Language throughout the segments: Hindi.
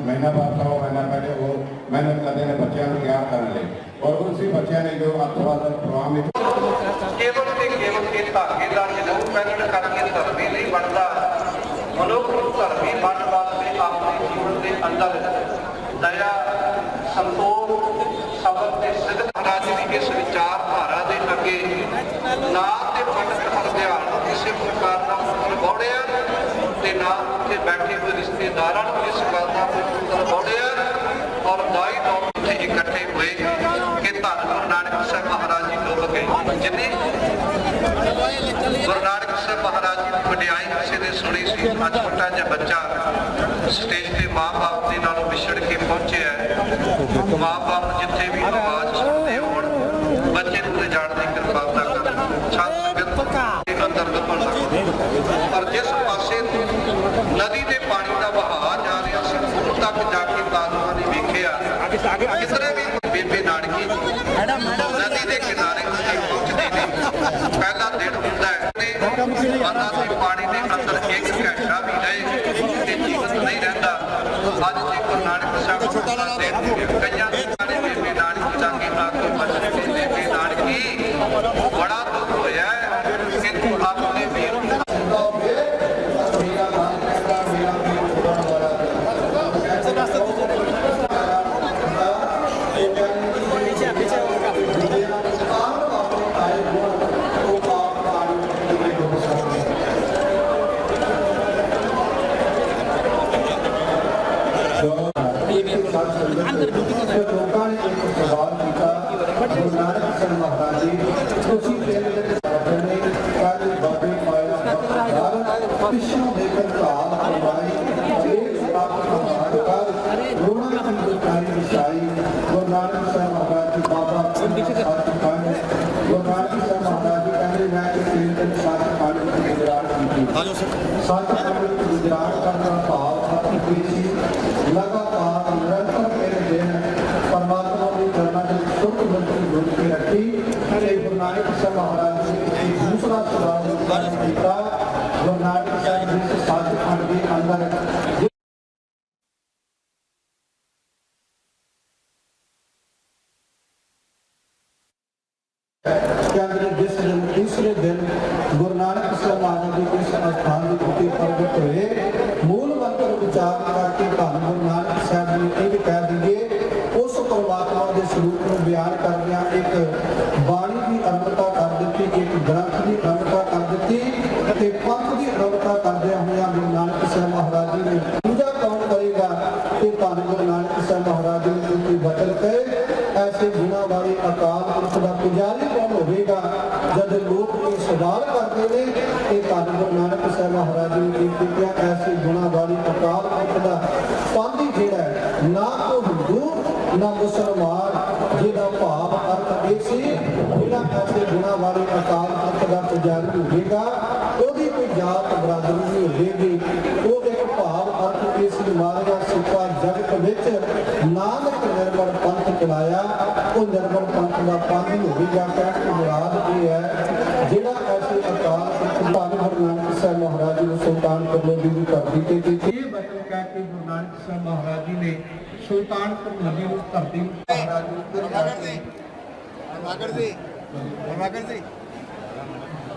महीना बाद 100 महीना पहले वो मेहनत करते हैं बच्चों को तैयार करने लिए और उसी बच्चों ने जो अर्थवाद प्रवाह में केवल के धागे का जरूर पहन करके धर्मी नहीं बनता मनुख धर्मी बन वास्ते अपने जीवन के अंदर दया संतोख सबर के सिद्ध महाराज जी इस विचारधारा के अगे ना तो पंडित हरदयाल किसी प्रकार का पुत्र बौड़िया ना उत्थे बैठे हुए रिश्तेदारों इस गल का पुत्र बौड़िया और दाई दौड़ इकट्ठे हुए कि धन गुरु नानक साहब महाराज जी डुब गए जिन्हें गुरु नानक साहब महाराज जी की वडियाई किसी ने सुनी सी अज छोटा जिहा बच्चा स्टेज पे माँ बाप के नालों विछड़ के पहुंचे है माँ बाप जिथे भी आवाज सुनते हो बच्चे को जान की कृपालता कर अंदर डुबन लग पर जिस पासे नदी के पानी का बहा जा रहा सी दूर तक जाके बादलों ने वेखिया किधरे भी बेबे नानकी नदी के किनारे पहुंचते हैं पहला दिन होता है बंदा से पानी के अंदर एक घंटा भी रहे जीवन नहीं रहता अज जी गुरु नानक साहब कई बेबे नानकी लागे आके बचने बेबे नानकी बड़ा दुख होया कि तू अपने वीर गुजरात करना भाव लगातार निरंतर मेरे देन परमात्मा की करना सुख बंदी जुड़ के रखी गुरु नानक साहब महाराज ने एक दूसरा सवाल किया गुरु नानक साहब जिस सचखंड के अंदर तीसरे दिन गुरु नानक साहब महाराज जी इस स्थान की भूमि प्रगट हुए मूल मंत्र विचार करके धन गुरु नानक साहब ने यह कह दिए उस परमात्मा के स्वरूप को बयान करदियां एक बाणी की अरंभता कर दी एक ग्रंथ की अरंभता कर दी पंथ की अरंभता करदे हुए गुरु नानक साहब महाराज जी ने पूजा कौन करेगा कि धन गुरु नानक साहब महाराज जी ने बदल के ऐसे गुणा वाले अकाल पुरख का पुजारी कौन होगा जब लोग ये सवाल करते हैं कि धन गुरु नानक साहब महाराज जी ने किया ऐसे गुणा वाली अकाल पुरख का पांधी जेड़ा है ना तो हिंदू ना मुसलमान जिहदा भाव अर्थ एक सी जिहड़ा ऐसे गुणा वाले अकाल पुरख का पुजारी होगा ओदी कोई जात बरादरी नहीं होगी वो एक भाव अर्थ इस मारिया सिपा जगत विच नानक निर्मल पंथ चलाया वो निर्मल पंथ का पानी होगा कहने की मुराद ये है जिहड़ा ऐसे अकाल पुरख धन गुरु नानक साहब महाराज जी ने सुल्तानपुर लोधी की धरती ते कीती ये वचन कह के गुरु नानक साहब महाराज जी ने सुल्तानपुर लोधी की धरती महाराज जी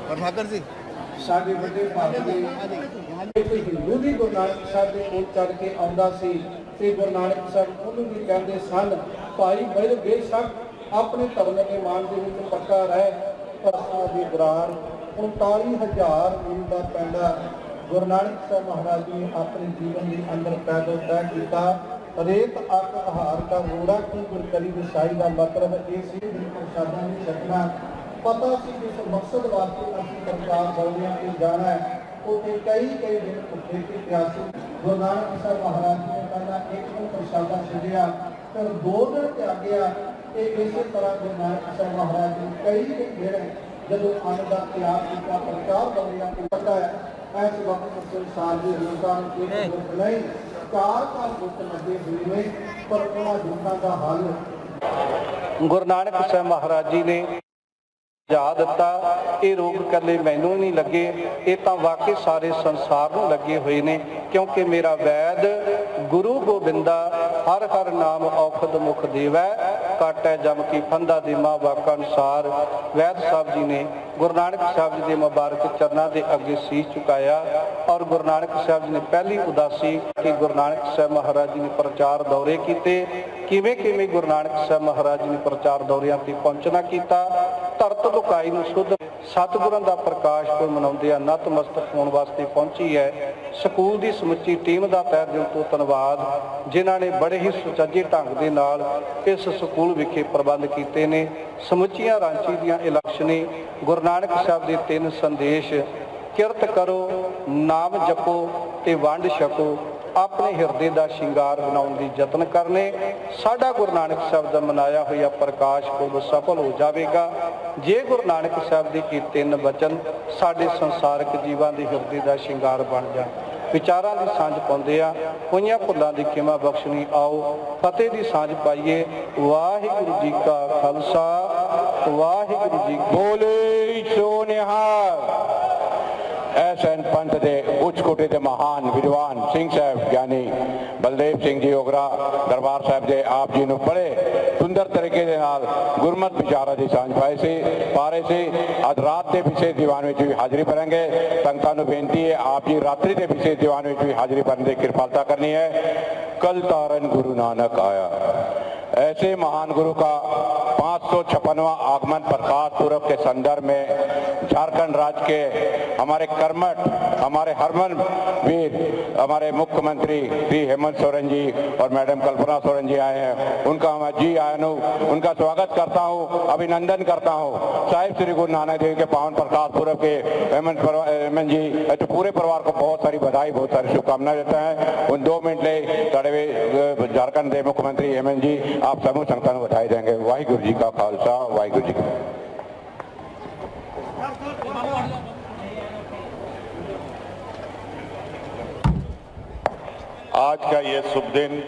परमागर जी साडे बड़े पापी हिंदू भी गुरु नानक साहब के कोल चढ़ के आउंदा सी ते गुरु नानक साहब उन्होंने भी कहते सन भाई मेरे बेशक अपने धर्म के मान के विच पक्का रहे पर साडी दरार 39,000 मील का पैंडा गुरु नानक साहब महाराज जी ने अपने जीवन के अंदर पैदल तय किया रेत अक आहार का रोड़ा की गुरकरी विछाई का मतलब ये सी प्रसादा नहीं छकना पता सी जिस मकसद वास्ते असं प्रचार बलियां के जाना है उसे कई दिन भुखे के प्यासे गुरु नानक साहब महाराज जी ने पहला एक दिन प्रसादा छड़िया फिर 2 दिन त्याग गया इसी तरह गुरु नानक साहब महाराज जी कई दिन जब अन्न का त्याग किया प्रचार बलियां को पता है इस वक्त संसार के लोगों नहीं 4 साल दुख लगे हुए ने पर उन्होंने दुखों का हल गुरु नानक साहब महाराज जी ने जा दिता। ये रोग कले मैनू नहीं लगे, ये तो वाकई सारे संसार में लगे हुए ने, क्योंकि मेरा वैद गुरु गोबिंदा हर हर नाम औखद मुख देवै, काटै जम की फंदा दीमा। वाक अनुसार वैद साहब जी ने गुरु नानक साहब जी के मुबारक चरणों के अगे शीश झुकाया और गुरु नानक साहब जी ने पहली उदासी कि गुरु नानक साहब महाराज जी ने प्रचार दौरे किए, किवें किवें गुरु नानक साहब महाराज जी ने प्रचार दौरियां ते पहुंचना किया। धरत लुकाई नूं शुद्ध सतगुरां दा प्रकाश को मनाउंदे नतमस्तक होण वास्ते पहुंची है। स्कूल की समुची टीम का तहे दिल तो धन्नवाद, जिन्हां ने बड़े ही सुचੱਜੇ ढंग दे नाल इस स्कूल विखे प्रबंध कीते ने। समुचियां रांची दीयां इलैक्शनी गुरु नानक साहब के 3 संदेश किरत करो, नाम जपो ते वंड छको, अपने हिरदे का शिंगार बनाने की यत्न करने। साडा गुरु नानक साहब का मनाया हुआ प्रकाश पुरब सफल हो जाएगा जे गुरु नानक साहब के 3 वचन साडे संसारिक जीवां के हिरदे का शिंगार बन जाण। विचारां की सांझ पाउंदे आ, होईयां भुल्लां दी खिमा बख्शणी। आओ फतेह की सांझ पाइए। वाहिगुरू जी का खालसा, वाहिगुरू जी की बोले सो निहाल। SN पंथ के उच्च कोटि के महान विद्वान सिंह साहब ज्ञानी बलदेव सिंह जी ओगरा दरबार साहब के आप जी ने बड़े सुंदर तरीके के नाल गुरमत विचारा की सांझ पाए से पा रहे से। अज रात के विशेष दीवान में भी हाजिरी भरेंगे। संगतां नूं बेनती है आप जी रात्रि के विशेष दीवान में भी हाजिरी भरने की कृपालता करनी है। कल तारन गुरु नानक आया, ऐसे महान गुरु का 556वां आगमन प्रकाश पूर्व के संदर्भ में झारखंड राज्य के हमारे कर्मठ, हमारे हरमन वीर, हमारे मुख्यमंत्री श्री हेमंत सोरेन जी और मैडम कल्पना सोरेन जी आए हैं। उनका मैं जी आयन हूँ, उनका स्वागत करता हूँ, अभिनंदन करता हूँ। साहिब श्री गुरु नानक देव के पावन प्रकाश पूर्व के हेमंत जी तो पूरे परिवार को बहुत सारी बधाई, बहुत सारी शुभकामनाएं देता है। उन 2 मिनट ले तड़वे झारखंड के मुख्यमंत्री हेमंत जी आप समूह संगठन को बधाई देंगे। वाहिगुरू जी का खालसा, वाहिगुरू जी का। आज का ये शुभ दिन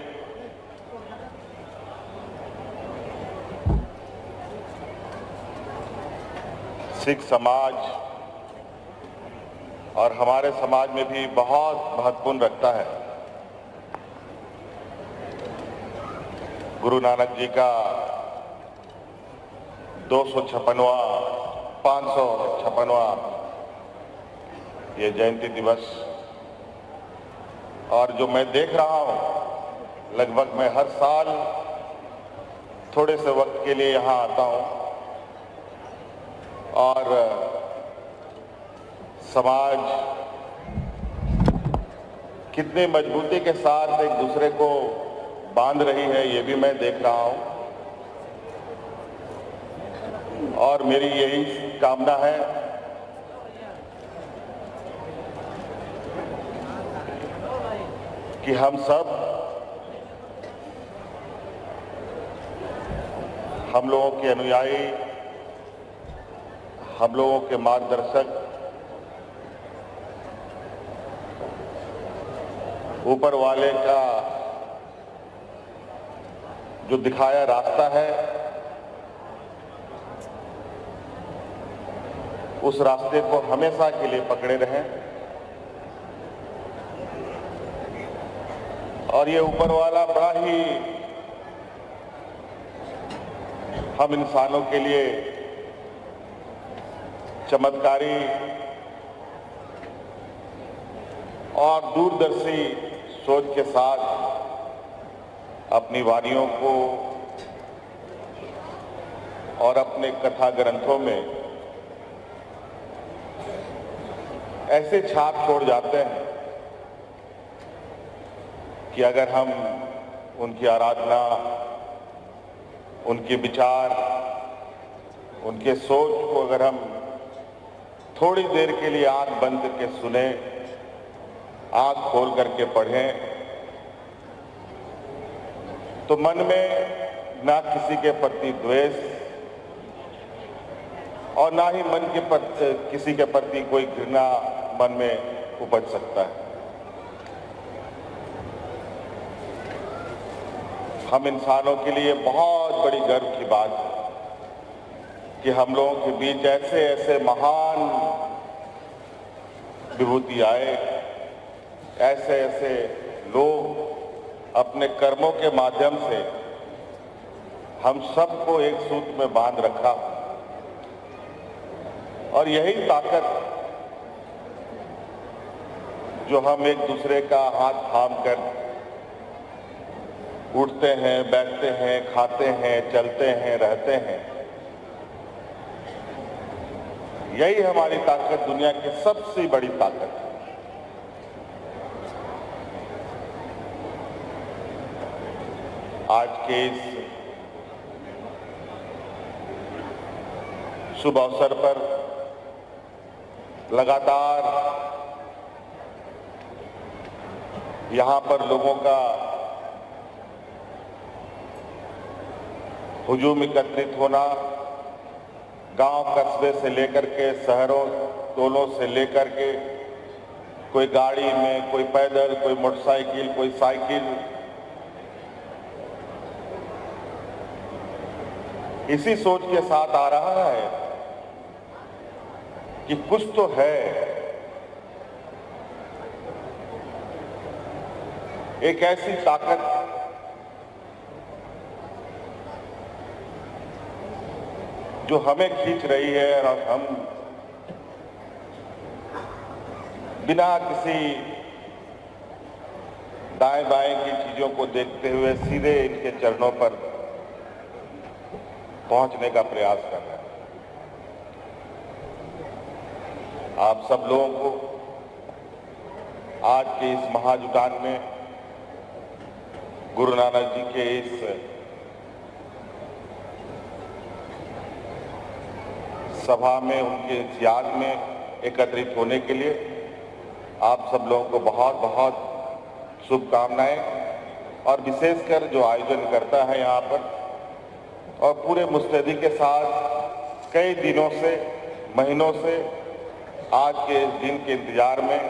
सिख समाज और हमारे समाज में भी बहुत महत्वपूर्ण रखता है। गुरु नानक जी का 556वां ये जयंती दिवस, और जो मैं देख रहा हूं, लगभग मैं हर साल थोड़े से वक्त के लिए यहाँ आता हूं और समाज कितने मजबूती के साथ एक दूसरे को बांध रही है ये भी मैं देख रहा हूं। और मेरी यही कामना है कि हम सब, हम लोगों के अनुयायी, हम लोगों के मार्गदर्शक ऊपर वाले का जो दिखाया रास्ता है उस रास्ते को हमेशा के लिए पकड़े रहें। और ये ऊपर वाला बड़ा ही हम इंसानों के लिए चमत्कारी और दूरदर्शी सोच के साथ अपनी वाणियों को और अपने कथा ग्रंथों में ऐसे छाप छोड़ जाते हैं कि अगर हम उनकी आराधना, उनके विचार, उनके सोच को अगर हम थोड़ी देर के लिए आंख बंद करके सुने, आंख खोल करके पढ़ें, तो मन में ना किसी के प्रति द्वेष और ना ही मन के किसी के प्रति कोई घृणा मन में उपज सकता है। हम इंसानों के लिए बहुत बड़ी गर्व की बात है कि हम लोगों के बीच ऐसे ऐसे महान विभूति आए, ऐसे ऐसे लोग अपने कर्मों के माध्यम से हम सबको एक सूत्र में बांध रखा और यही ताकत जो हम एक दूसरे का हाथ थाम कर उठते हैं, बैठते हैं, खाते हैं, चलते हैं, रहते हैं, यही हमारी ताकत, दुनिया की सबसे बड़ी ताकत है। आज के इस शुभ अवसर पर लगातार यहां पर लोगों का हुजूम एकत्रित होना, गांव कस्बे से लेकर के शहरों टोलों से लेकर के कोई गाड़ी में, कोई पैदल, कोई मोटरसाइकिल, कोई साइकिल, इसी सोच के साथ आ रहा है कि कुछ तो है, एक ऐसी ताकत जो हमें खींच रही है और हम बिना किसी दाएं बाएं की चीजों को देखते हुए सीधे इनके चरणों पर पहुंचने का प्रयास कर रहे हैं। आप सब लोगों को आज के इस महाजुटान में गुरु नानक जी के इस सभा में, उनके इस याद में एकत्रित होने के लिए आप सब लोगों को बहुत बहुत शुभकामनाएं और विशेषकर जो आयोजन करता है यहाँ पर और पूरे मुस्तैदी के साथ कई दिनों से, महीनों से आज के दिन के इंतजार में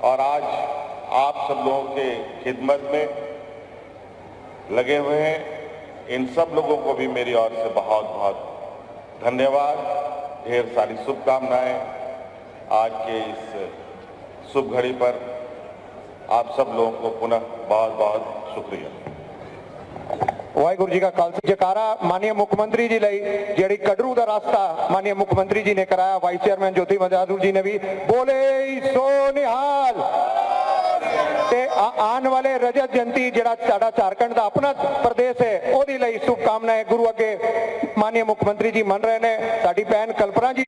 और आज आप सब लोगों के खिदमत में लगे हुए हैं, इन सब लोगों को भी मेरी ओर से बहुत बहुत धन्यवाद, ढेर सारी शुभकामनाएं। आज के इस शुभ घड़ी पर आप सब लोगों को पुनः बहुत बहुत शुक्रिया। वाहिगुरु जी का खालसा। जयकारा माननीय मुख्यमंत्री जी ਲਈ ਜਿਹੜੀ ਕਡਰੂ ਦਾ ਰਾਸਤਾ माननीय मुख्यमंत्री जी ने कराया, वाइस चेयरमैन ज्योति बहादुर जी ने भी बोले सो निहाल। ਤੇ ਆਉਣ ਵਾਲੇ ਰਜਤ ਜयंती ਜਿਹੜਾ ਸਾਡਾ ਝਾਰਖੰਡ ਦਾ ਆਪਣਾ ਪ੍ਰਦੇਸ਼ ਹੈ, ਉਹਦੇ ਲਈ ਸ਼ੁਭਕਾਮਨਾएं ਗੁਰੂ ਅੱਗੇ माननीय मुख्यमंत्री जी ਮੰਨ ਰਹੇ ਨੇ। ਸਾਡੀ ਭੈਣ ਕਲਪਨਾ ਜੀ